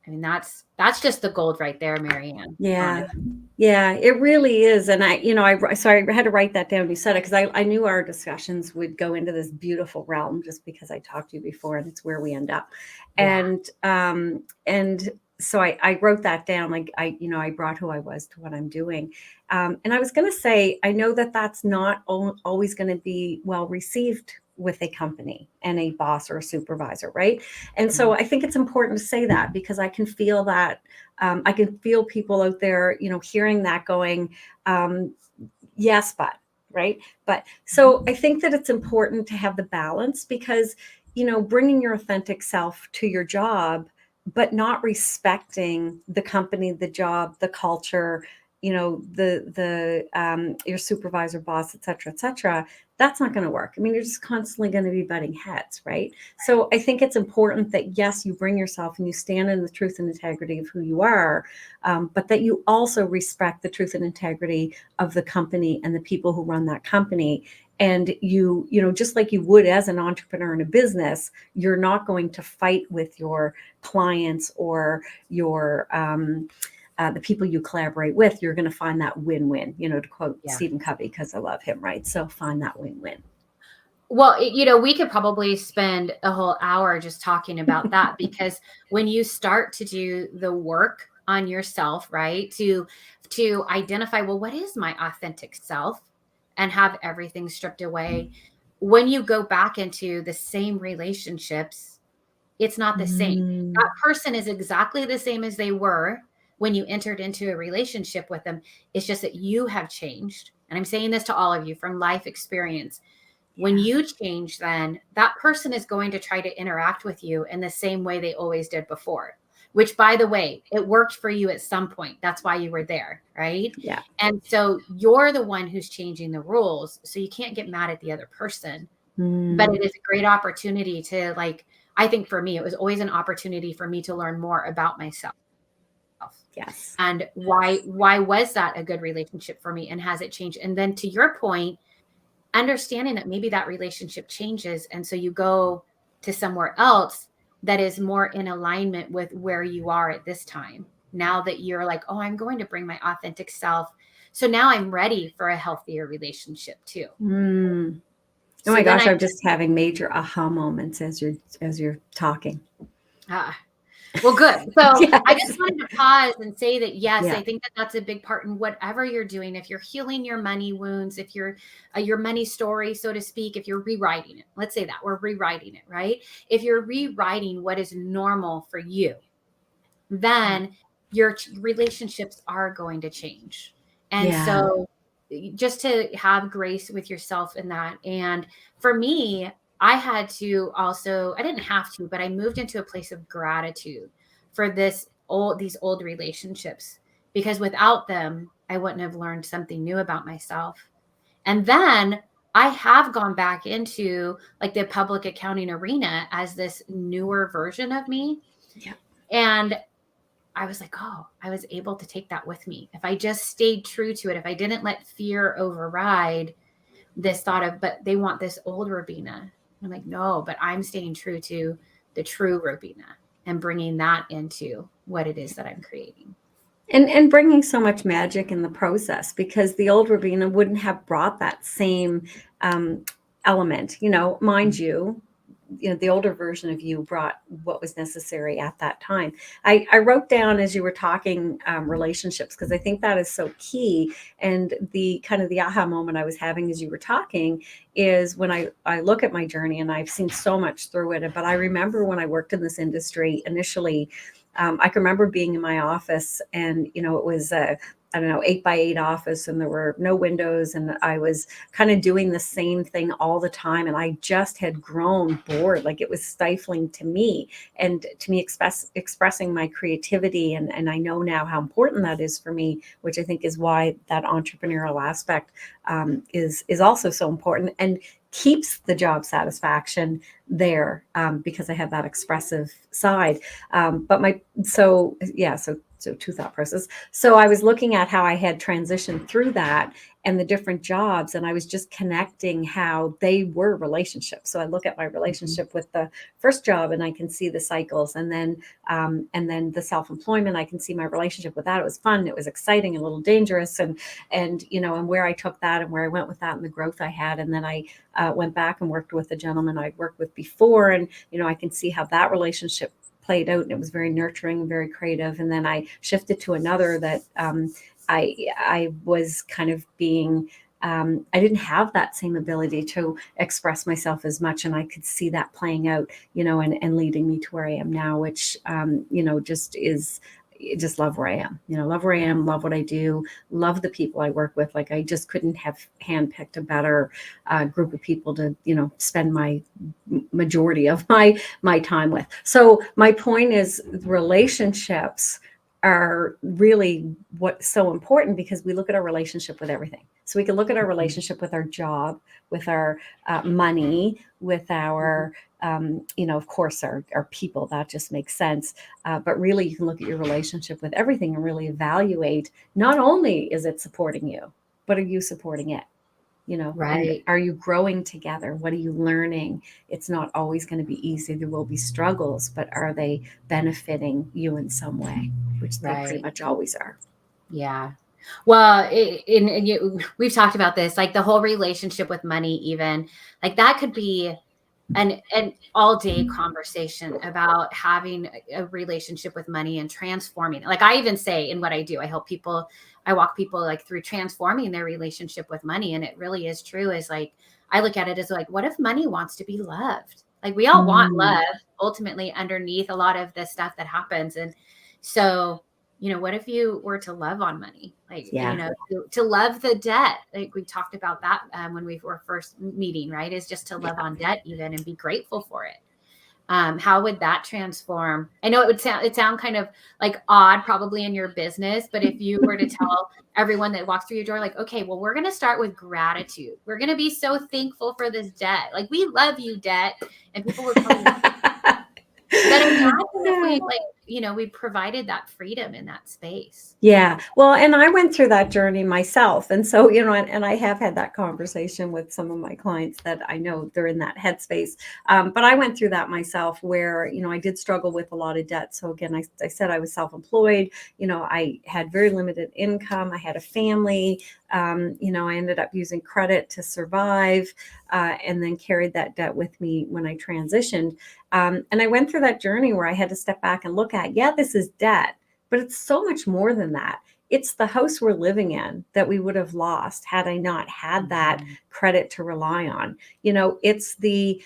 I mean, that's just the gold right there, MaryAnn, Yeah. honest. Yeah, it really is. And so I had to write that down. You said it because I knew our discussions would go into this beautiful realm just because I talked to you before and it's where we end up. Yeah. And so I wrote that down. Like I brought who I was to what I'm doing. And I was going to say, I know that that's not always going to be well received with a company and a boss or a supervisor, right? And so Mhm. I think it's important to say that because I can feel that I can feel people out there, hearing that going, yes, but, right? But so I think that it's important to have the balance because, bringing your authentic self to your job but not respecting the company, the job, the culture, your supervisor, boss, et cetera, that's not going to work. I mean, you're just constantly going to be butting heads, right? So I think it's important that, yes, you bring yourself and you stand in the truth and integrity of who you are, but that you also respect the truth and integrity of the company and the people who run that company. And just like you would as an entrepreneur in a business, you're not going to fight with your clients or your the people you collaborate with. You're going to find that win-win, to quote Yeah. Stephen Covey, because I love him, right? So find that win-win. Well, we could probably spend a whole hour just talking about that, because when you start to do the work on yourself, right, to identify, well, what is my authentic self, and have everything stripped away, when you go back into the same relationships, it's not the same. Mm, That person is exactly the same as they were when you entered into a relationship with them. It's just that you have changed. And I'm saying this to all of you from life experience. When yeah. you change, then that person is going to try to interact with you in the same way they always did before, which, by the way, it worked for you at some point. That's why you were there, right? Yeah. And so you're the one who's changing the rules. So you can't get mad at the other person. But Mm, it is a great opportunity to, like, I think for me, it was always an opportunity for me to learn more about myself. yes. And why was that a good relationship for me? And has it changed? And then, to your point, understanding that maybe that relationship changes, and so you go to somewhere else that is more in alignment with where you are at this time, now that you're like, oh, I'm going to bring my authentic self, so now I'm ready for a healthier relationship too. Mm. Oh So my then gosh, I I'm just having major aha moments as you're talking. ah, well, good. So I just Yes. wanted to pause and say that, yes, Yeah. I think that that's a big part in whatever you're doing. If you're healing your money wounds, if you're your money story, so to speak, if you're rewriting it, let's say that we're rewriting it, right? If you're rewriting what is normal for you, then your relationships are going to change. And Yeah. so just to have grace with yourself in that. And for me, I had to also, I didn't have to, but I moved into a place of gratitude for these old relationships, because without them, I wouldn't have learned something new about myself. And then I have gone back into like the public accounting arena as this newer version of me. Yeah. And I was like, oh, I was able to take that with me. If I just stayed true to it, if I didn't let fear override this thought of, but they want this old Robina. I'm like, no, but I'm staying true to the true Robina and bringing that into what it is that I'm creating. And bringing so much magic in the process, because the old Rabina wouldn't have brought that same um, element. Mind you, the older version of you brought what was necessary at that time. I wrote down as you were talking relationships, because I think that is so key. And the kind of the aha moment I was having as you were talking is when I look at my journey, and I've seen so much through it. But I remember when I worked in this industry initially, I can remember being in my office, and it was I don't know, 8x8 office, and there were no windows, and I was kind of doing the same thing all the time, and I just had grown bored. Like, it was stifling to me, and to me expressing my creativity, and I know now how important that is for me, which I think is why that entrepreneurial aspect is also so important, and keeps the job satisfaction there, because I have that expressive side. But my so yeah, so two thought process. So I was looking at how I had transitioned through that and the different jobs, and I was just connecting how they were relationships. So I look at my Mhm. relationship with the first job, and I can see the cycles, and then the self-employment, I can see my relationship with that. It was fun, it was exciting, a little dangerous, and where I took that and where I went with that and the growth I had. And then I went back and worked with a gentleman I'd worked with before, and I can see how that relationship played out, and it was very nurturing and very creative. And then I shifted to another that I was kind of being I didn't have that same ability to express myself as much, and I could see that playing out, and leading me to where I am now, which just love where I am, love where I Yeah. am, love what I do, love the people I work with. Like, I just couldn't have handpicked a better group of people to, spend majority of my time with. So my point is, relationships are really what's so important, because we look at our relationship with everything. So we can look at our relationship with our job, with our money, with our of course, our people. That just makes sense. But really, you can look at your relationship with everything and really evaluate, not only is it supporting you, but are you supporting it? And Right. are you growing together? What are you learning? It's not always going to be easy. There will be struggles, but are they benefiting you in some way? Which they pretty Right. much always are. Yeah. Well, we've talked about this, like the whole relationship with money, even like that could be an all day conversation about having a relationship with money and transforming it. Like I even say in what I do, I walk people like through transforming their relationship with money. And it really is true, is like, I look at it as like, what if money wants to be loved? Like we all want Mm, love ultimately underneath a lot of the stuff that happens. And so, what if you were to love on money? Like, yeah. to love the debt. Like we talked about that when we were first meeting, right? Is just to love Yeah. on debt even and be grateful for it. How would that transform? I know it sound kind of like odd probably in your business, but if you were to tell everyone that walks through your door, like, okay, well, we're going to start with gratitude. We're going to be so thankful for this debt. Like, we love you, debt. And people would probably walk. But imagine if we we provided that freedom in that space. Yeah. Well, and I went through that journey myself. And so, and I have had that conversation with some of my clients that I know they're in that headspace. But I went through that myself where, I did struggle with a lot of debt. So again, I said I was self-employed. I had very limited income. I had a family. I ended up using credit to survive, and then carried that debt with me when I transitioned. And I went through that journey where I had to step back and look at, yeah, this is debt, but it's so much more than that. It's the house we're living in that we would have lost had I not had that Mhm. credit to rely on. It's the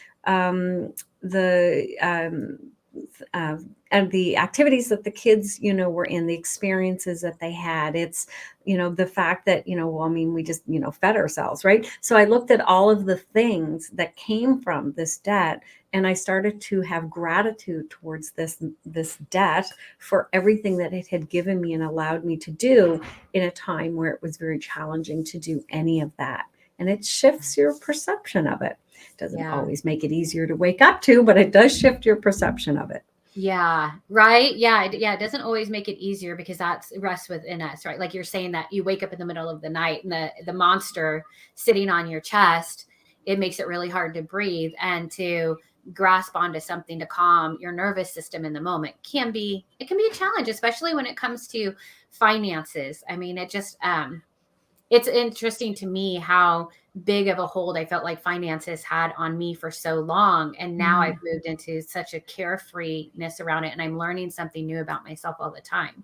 uh, and the activities that the kids, were in, the experiences that they had. It's, the fact that, well, I mean, we just, fed ourselves, right? So I looked at all of the things that came from this debt, and I started to have gratitude towards this debt for everything that it had given me and allowed me to do in a time where it was very challenging to do any of that. And it shifts your perception of it. Doesn't Yeah. always make it easier to wake up to, but it does shift your perception of it. Yeah, right. Yeah, it doesn't always make it easier because that's rests within us, right? Like you're saying that you wake up in the middle of the night and the monster sitting on your chest, it makes it really hard to breathe and to grasp onto something to calm your nervous system in the moment. It can be a challenge, especially when it comes to finances. I mean, it's interesting to me how big of a hold I felt like finances had on me for so long. And now I've Mm. moved into such a carefreeness around it, and I'm learning something new about myself all the time.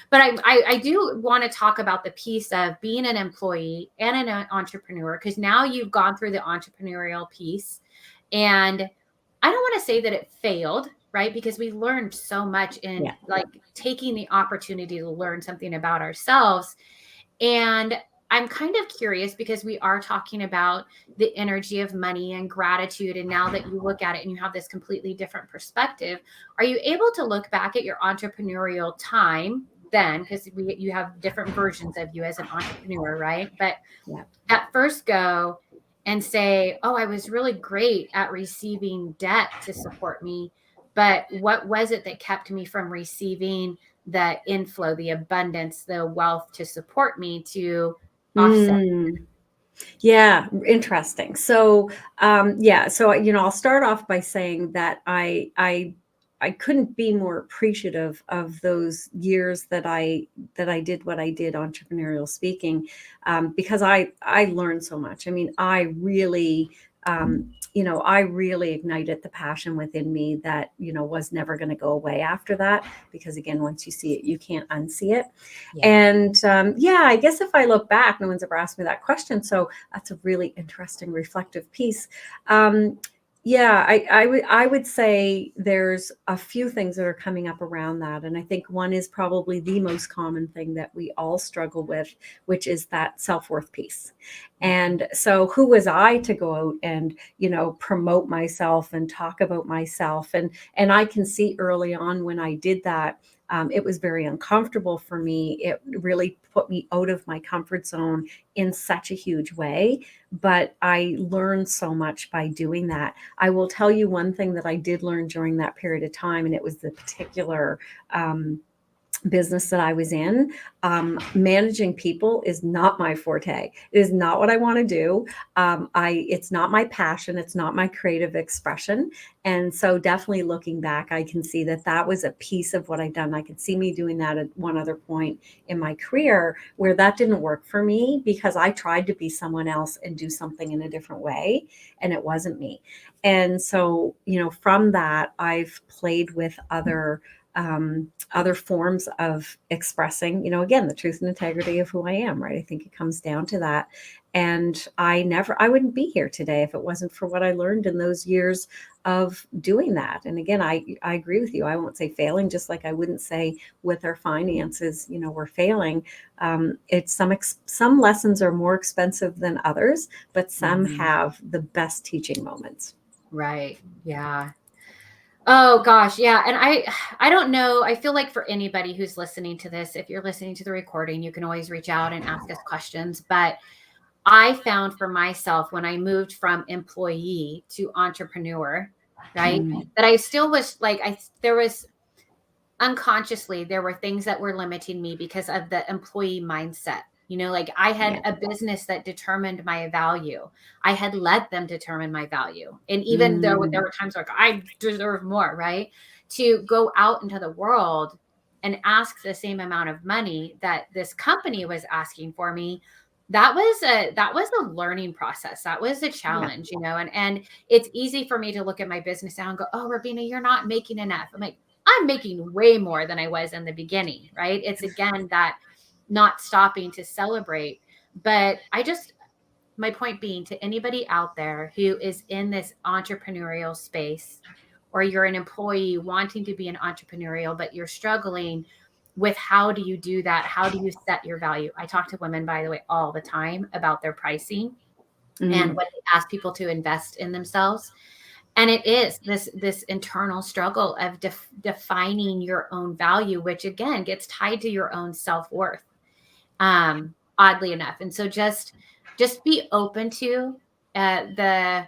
But I do want to talk about the piece of being an employee and an entrepreneur, because now you've gone through the entrepreneurial piece. And I don't want to say that it failed, right? Because we learned so much in Yeah. like taking the opportunity to learn something about ourselves. And I'm kind of curious because we are talking about the energy of money and gratitude. And now that you look at it and you have this completely different perspective, are you able to look back at your entrepreneurial time then? Because you have different versions of you as an entrepreneur, right? But Yeah. at first go and say, oh, I was really great at receiving debt to support me. But what was it that kept me from receiving the inflow, the abundance, the wealth to support me to offset? Mm. Yeah, interesting. So, yeah, so I'll start off by saying that I couldn't be more appreciative of those years that I did what I did, entrepreneurial speaking, because I learned so much. I mean, I really ignited the passion within me that was never going to go away after that. Because again, once you see it, you can't unsee it. Yeah. And yeah, I guess if I look back, no one's ever asked me that question. So that's a really interesting reflective piece. Um, Yeah, I would say there's a few things that are coming up around that. And I think one is probably the most common thing that we all struggle with, which is that self-worth piece. And so who was I to go out and, promote myself and talk about myself? And I can see early on when I did that, it was very uncomfortable for me. It really put me out of my comfort zone in such a huge way. But I learned so much by doing that. I will tell you one thing that I did learn during that period of time, and it was the particular business that I was in. Managing people is not my forte. It is not what I want to do. It's not my passion. It's not my creative expression. And so definitely looking back, I can see that that was a piece of what I've done. I could see me doing that at one other point in my career where that didn't work for me because I tried to be someone else and do something in a different way, and it wasn't me. And so, from that, I've played with other forms of expressing, again, the truth and integrity of who I am, right? I think it comes down to that. And I wouldn't be here today if it wasn't for what I learned in those years of doing that. And again, I agree with you. I won't say failing, just like I wouldn't say with our finances, we're failing. It's some lessons are more expensive than others, but some have the best teaching moments. Right. Yeah. Oh gosh, yeah. And I don't know. I feel like for anybody who's listening to this, if you're listening to the recording, you can always reach out and ask us questions. But I found for myself when I moved from employee to entrepreneur, right? Mm, That I still was like there was unconsciously there were things that were limiting me because of the employee mindset. Like I had yeah. a business that determined my value. I had let them determine my value. And even though there Mm, were times like I deserve more, right? To go out into the world and ask the same amount of money that this company was asking for me, that was a learning process. That was a yeah. challenge, and it's easy for me to look at my business now and go, "Oh, Rabina, you're not making enough." I'm like, I'm making way more than I was in the beginning, right? It's again that not stopping to celebrate. But my point being to anybody out there who is in this entrepreneurial space, or you're an employee wanting to be an entrepreneurial, but you're struggling with how do you do that? How do you set your value? I talk to women, by the way, all the time about their pricing and Mm, when they ask people to invest in themselves. And it is this internal struggle of defining your own value, which again gets tied to your own self-worth, oddly enough. And so just be open to the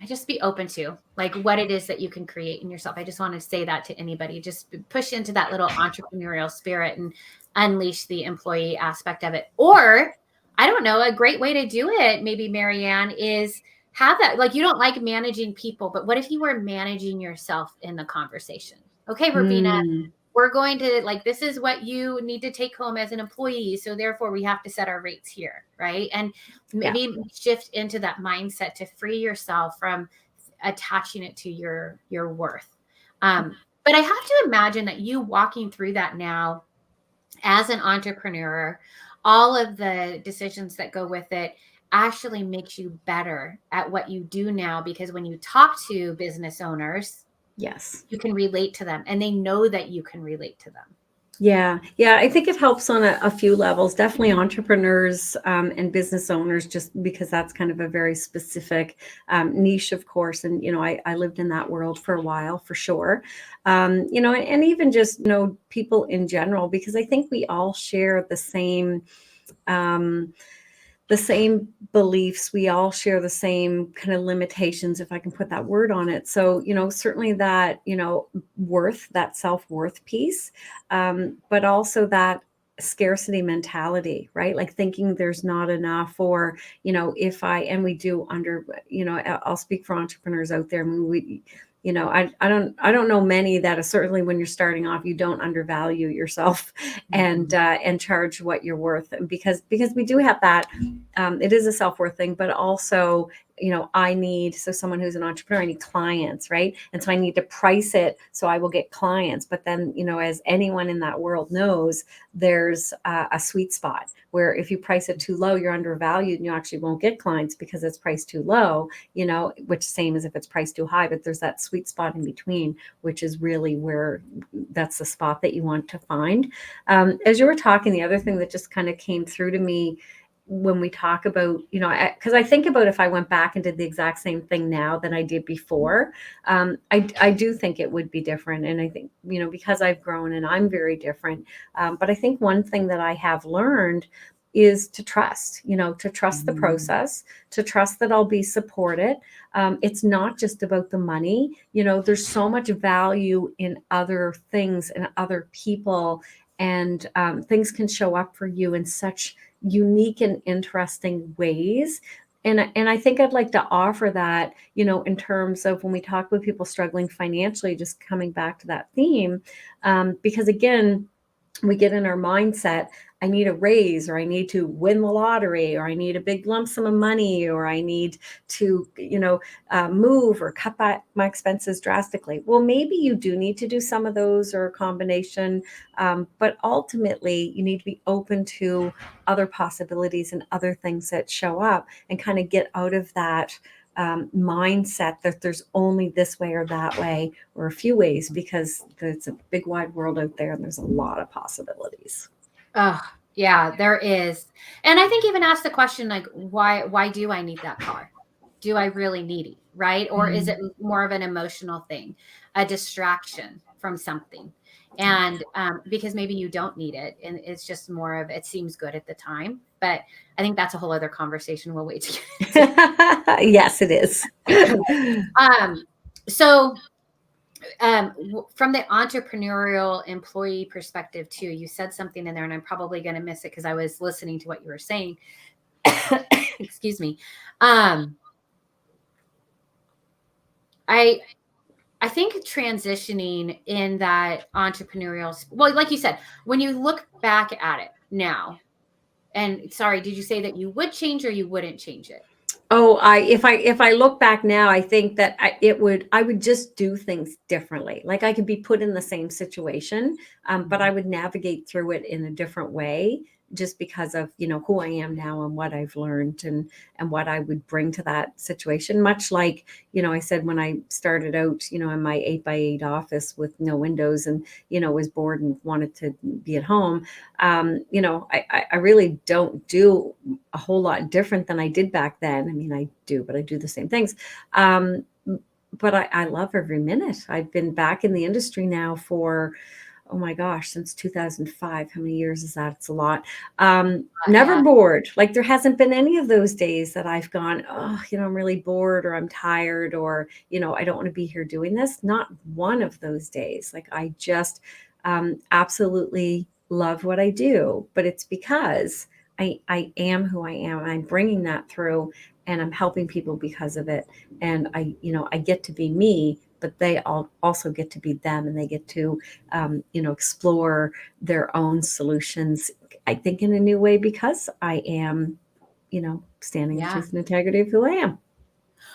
I just be open to like what it is that you can create in yourself. I just want to say that to anybody. Just push into that little entrepreneurial spirit and unleash the employee aspect of it. Or I don't know, a great way to do it, maybe MaryAnn, is have that. Like you don't like managing people, but what if you were managing yourself in the conversation? Okay, Rabina, mm, we're going to like this is what you need to take home as an employee, so therefore we have to set our rates here, right? And yeah. maybe shift into that mindset to free yourself from attaching it to your worth. But I have to imagine that you walking through that now as an entrepreneur, all of the decisions that go with it actually makes you better at what you do now, because when you talk to business owners, Yes. you can relate to them and they know that you can relate to them. Yeah. Yeah. I think it helps on a few levels. Definitely entrepreneurs and business owners, just because that's kind of a very specific niche, of course. And, I lived in that world for a while, for sure. And even just, people in general, because I think we all share um, the same beliefs. We all share the same kind of limitations, if I can put that word on it. So, certainly that, that self-worth piece, but also that scarcity mentality, right? Like thinking there's not enough, or, and we do I'll speak for entrepreneurs out there. I mean, I don't know many that certainly when you're starting off, you don't undervalue yourself and charge what you're worth, because we do have that. It is a self-worth thing, but also I need, so someone who's an entrepreneur, I need clients, right? And so I need to price it so I will get clients. But then, as anyone in that world knows, there's a sweet spot where if you price it too low, you're undervalued and you actually won't get clients because it's priced too low, which same as if it's priced too high, but there's that sweet spot in between, which is really where that's the spot that you want to find. As you were talking, the other thing that just kind of came through to me when we talk about, because I think about if I went back and did the exact same thing now than I did before, I do think it would be different. And I think, because I've grown and I'm very different. But I think one thing that I have learned is to trust, to trust the process, to trust that I'll be supported. It's not just about the money. There's so much value in other things and other people, and things can show up for you in such unique and interesting ways. And I think I'd like to offer that, in terms of when we talk with people struggling financially, just coming back to that theme, because again, we get in our mindset, I need a raise, or I need to win the lottery, or I need a big lump sum of money, or I need to, move or cut back my expenses drastically. Well, maybe you do need to do some of those or a combination, but ultimately you need to be open to other possibilities and other things that show up, and kind of get out of that mindset that there's only this way or that way or a few ways, because it's a big wide world out there and there's a lot of possibilities. Oh, yeah, there is. And I think even ask the question, like, why do I need that car? Do I really need it? Right? Or is it more of an emotional thing, a distraction from something? And because maybe you don't need it, and it's just more of, it seems good at the time. But I think that's a whole other conversation. We'll wait to get yes, it is. So from the entrepreneurial employee perspective too, you said something in there, and I'm probably going to miss it because I was listening to what you were saying. Excuse me. I think transitioning in that entrepreneurial, well, like you said, when you look back at it now, and sorry, did you say that you would change or you wouldn't change it? Oh, if I look back now, I think that I would just do things differently. Like I could be put in the same situation, but I would navigate through it in a different way, just because of, who I am now and what I've learned, and what I would bring to that situation. Much like, I said, when I started out, in my 8x8 office with no windows, and, was bored and wanted to be at home. I really don't do a whole lot different than I did back then. I mean, I do, but I do the same things. But I love every minute. I've been back in the industry now for, oh my gosh, since 2005. How many years is that? It's a lot. Never bored. Like there hasn't been any of those days that I've gone, oh, I'm really bored, or I'm tired, or, I don't want to be here doing this. Not one of those days. Like I just absolutely love what I do, but it's because I am who I am, and I'm bringing that through, and I'm helping people because of it. And I get to be me, but they all also get to be them, and they get to, explore their own solutions, I think, in a new way, because I am, standing in the truth and integrity of who I am.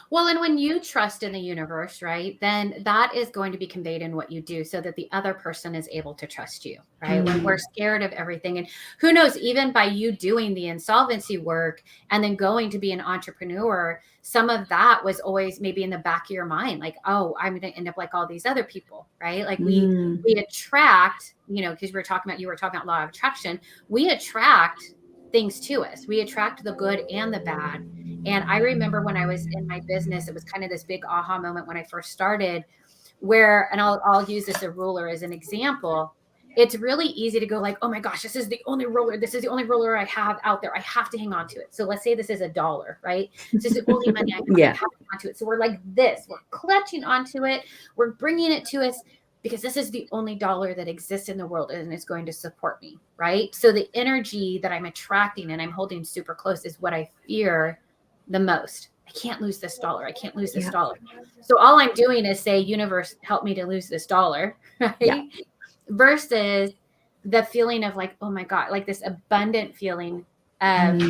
Well, and when you trust in the universe, right, then that is going to be conveyed in what you do, so that the other person is able to trust you, right? When we're scared of everything, and who knows, even by you doing the insolvency work and then going to be an entrepreneur, some of that was always maybe in the back of your mind, like, oh, I'm going to end up like all these other people, right? Like we attract, because you were talking about law of attraction. We attract things to us. We attract the good and the bad. And I remember when I was in my business, it was kind of this big aha moment when I first started, where, and I'll use this a ruler as an example. It's really easy to go like, oh my gosh, this is the only ruler. This is the only ruler I have out there. I have to hang on to it. So let's say this is $1, right? This is the only money I have. I have to hang on to it. So we're like this, we're clutching onto it. We're bringing it to us because this is the only dollar that exists in the world, and it's going to support me, right? So the energy that I'm attracting and I'm holding super close is what I fear the most. I can't lose this dollar. I can't lose this dollar. So all I'm doing is say, universe, help me to lose this dollar, right? Versus the feeling of like, oh my God, like this abundant feeling of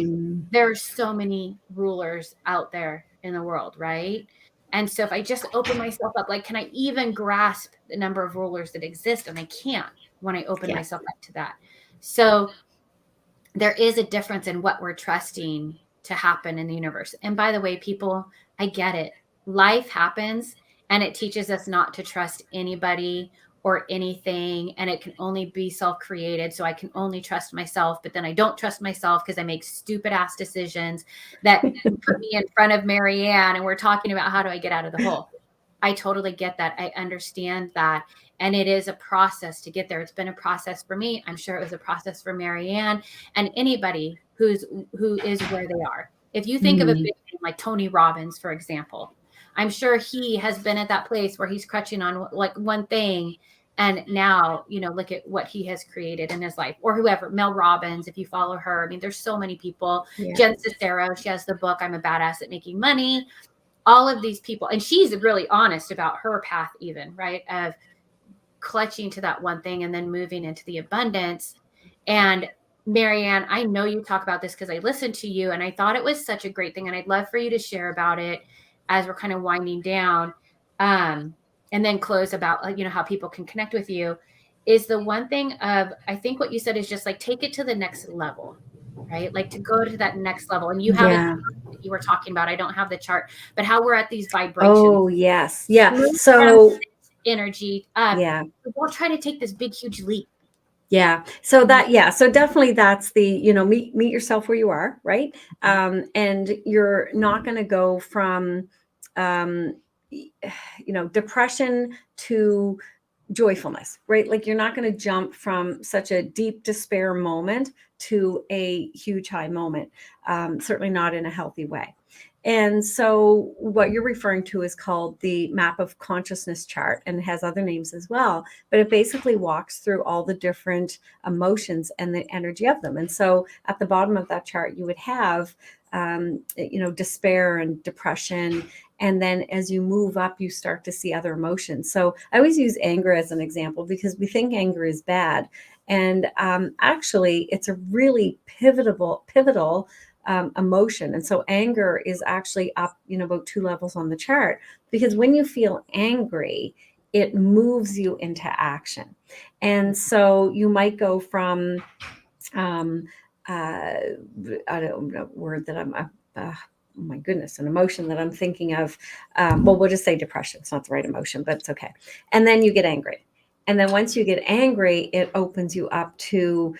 there are so many rulers out there in the world, right? And so if I just open myself up, like, can I even grasp the number of rulers that exist? And I can't when I open Yeah. myself up to that. So there is a difference in what we're trusting to happen in the universe. And by the way, people, I get it. Life happens and it teaches us not to trust anybody or anything. And it can only be self created. So I can only trust myself, but then I don't trust myself because I make stupid ass decisions that put me in front of MaryAnn. And we're talking about how do I get out of the hole? I totally get that. I understand that. And it is a process to get there. It's been a process for me. I'm sure it was a process for MaryAnn and anybody who is where they are. If you think of a big name like Tony Robbins, for example, I'm sure he has been at that place where he's crutching on like one thing. And now, look at what he has created in his life, or whoever, Mel Robbins, if you follow her. I mean, there's so many people. Yeah. Jen Sincero, she has the book, I'm a Badass at Making Money. All of these people, and she's really honest about her path even, right, of clutching to that one thing and then moving into the abundance. And MaryAnn, I know you talk about this because I listened to you and I thought it was such a great thing, and I'd love for you to share about it as we're kind of winding down, and then close about how people can connect with you. Is the one thing of, I think what you said is just like take it to the next level, right? Like to go to that next level. And you haven't, Yeah. you were talking about, I don't have the chart, but how we're at these vibrations. Oh, yes. Yeah. Move So, energy up. yeah. Don't try to take this big, huge leap. Yeah. So so definitely that's the, meet yourself where you are, right? And you're not going to go from, depression to joyfulness, right? Like you're not going to jump from such a deep despair moment to a huge high moment, certainly not in a healthy way. And so what you're referring to is called the map of consciousness chart, and it has other names as well, but it basically walks through all the different emotions and the energy of them. And so at the bottom of that chart, you would have, despair and depression. And then as you move up, you start to see other emotions. So I always use anger as an example because we think anger is bad. And actually, it's a really pivotal emotion. And so anger is actually up, about 2 levels on the chart, because when you feel angry, it moves you into action. And so you might go from, I don't know, word that I'm, oh my goodness, an emotion that I'm thinking of. Well, we'll just say depression. It's not the right emotion, but it's okay. And then you get angry. And then once you get angry, it opens you up to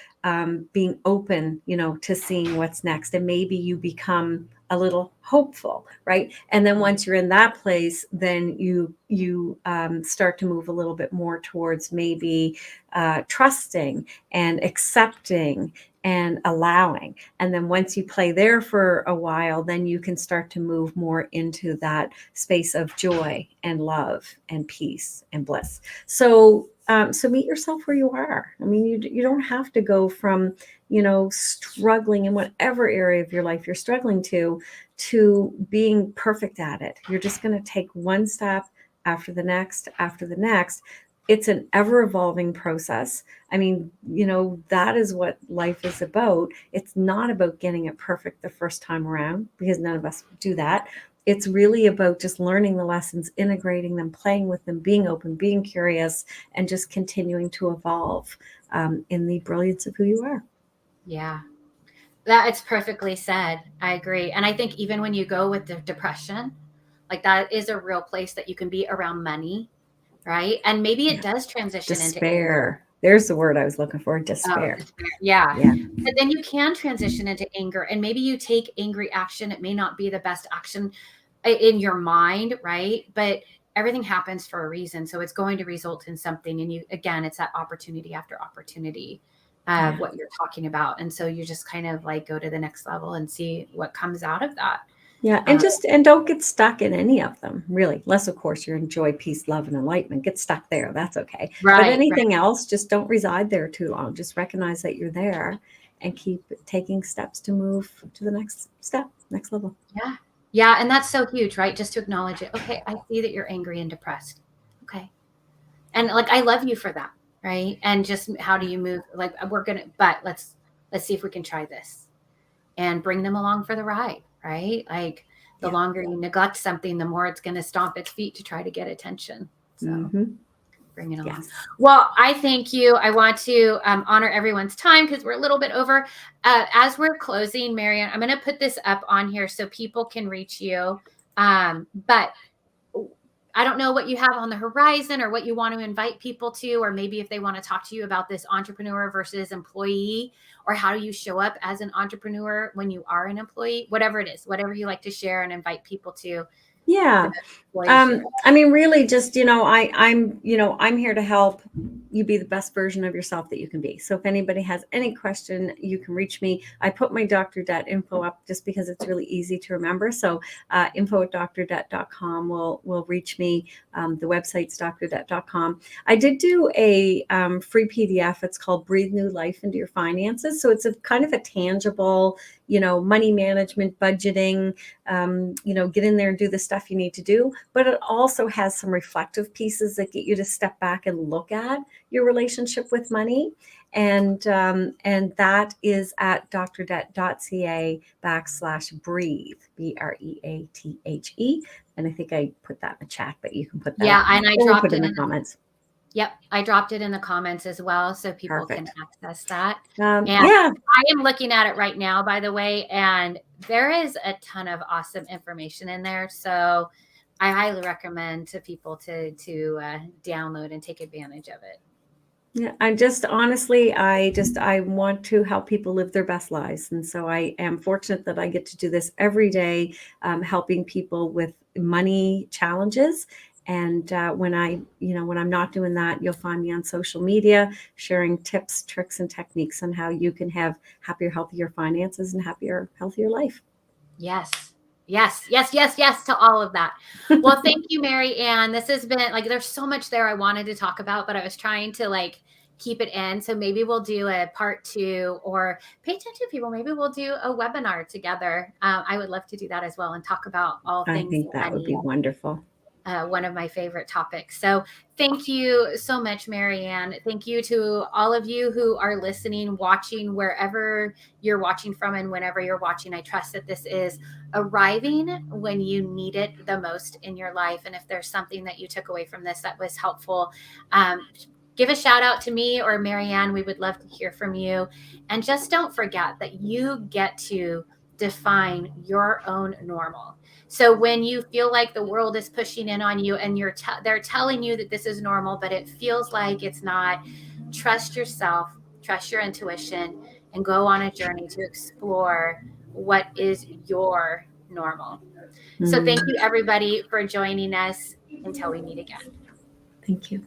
being open, to seeing what's next. And maybe you become a little hopeful, right? And then once you're in that place, then you start to move a little bit more towards maybe trusting and accepting and allowing. And then once you play there for a while, then you can start to move more into that space of joy and love and peace and bliss. So meet yourself where you are. I mean, you don't have to go from, struggling in whatever area of your life you're struggling to being perfect at it. You're just going to take one step after the next, after the next. It's an ever evolving process. I mean, that is what life is about. It's not about getting it perfect the first time around, because none of us do that. It's really about just learning the lessons, integrating them, playing with them, being open, being curious, and just continuing to evolve in the brilliance of who you are. Yeah, it's perfectly said. I agree. And I think even when you go with the depression, like that is a real place that you can be around money, right? And maybe it does transition into despair. There's the word I was looking for, despair. Despair. Yeah. Yeah. But then you can transition into anger, and maybe you take angry action. It may not be the best action in your mind, right? But everything happens for a reason. So it's going to result in something. And again, it's that opportunity after opportunity of what you're talking about. And so you just kind of like go to the next level and see what comes out of that. Yeah. And don't get stuck in any of them, really. Unless, of course, you enjoy peace, love, and enlightenment. Get stuck there. That's okay. Right. But anything else, just don't reside there too long. Just recognize that you're there and keep taking steps to move to the next step, next level. Yeah. Yeah. And that's so huge, right? Just to acknowledge it. Okay. I see that you're angry and depressed. Okay. And like, I love you for that. Right. And just how do you move? Like but let's see if we can try this and bring them along for the ride. Right. Like the longer you neglect something, the more it's going to stomp its feet to try to get attention. So bring it on. Yes. Well, I thank you. I want to honor everyone's time because we're a little bit over. As we're closing, MaryAnn, I'm going to put this up on here so people can reach you. But I don't know what you have on the horizon or what you want to invite people to, or maybe if they want to talk to you about this entrepreneur versus employee, or how do you show up as an entrepreneur when you are an employee, whatever it is, whatever you like to share and invite people to. Yeah. I mean, really just, I'm here to help you be the best version of yourself that you can be. So if anybody has any question, you can reach me. I put my Dr. Det info up just because it's really easy to remember. So info@drdet.com will reach me. The website's drdet.com. I did do a free PDF. It's called Breathe New Life into Your Finances. So it's a kind of a tangible, money management, budgeting, get in there and do the stuff you need to do. But it also has some reflective pieces that get you to step back and look at your relationship with money. And that is at drdet.ca/breathe, BREATHE. And I think I put that in the chat, but you can put that. Yeah, and I dropped it in the comments. Yep, I dropped it in the comments as well, so people can access that. And yeah, I am looking at it right now, by the way, and there is a ton of awesome information in there. So I highly recommend to people to download and take advantage of it. Yeah, I just honestly, I want to help people live their best lives. And so I am fortunate that I get to do this every day, helping people with money challenges. And when I'm not doing that, you'll find me on social media, sharing tips, tricks, and techniques on how you can have happier, healthier finances and happier, healthier life. Yes. Yes to all of that. Well, thank you, MaryAnn. This has been there's so much there I wanted to talk about, but I was trying to keep it in. So maybe we'll do a part 2, or pay attention, people. Maybe we'll do a webinar together. I would love to do that as well and talk about all things. I think that would be wonderful. One of my favorite topics. So thank you so much, MaryAnn. Thank you to all of you who are listening, watching, wherever you're watching from and whenever you're watching. I trust that this is arriving when you need it the most in your life. And if there's something that you took away from this that was helpful, give a shout out to me or MaryAnn. We would love to hear from you. And just don't forget that you get to define your own normal. So when you feel like the world is pushing in on you and they're telling you that this is normal, but it feels like it's not, trust yourself, trust your intuition, and go on a journey to explore what is your normal. So thank you, everybody, for joining us. Until we meet again. Thank you.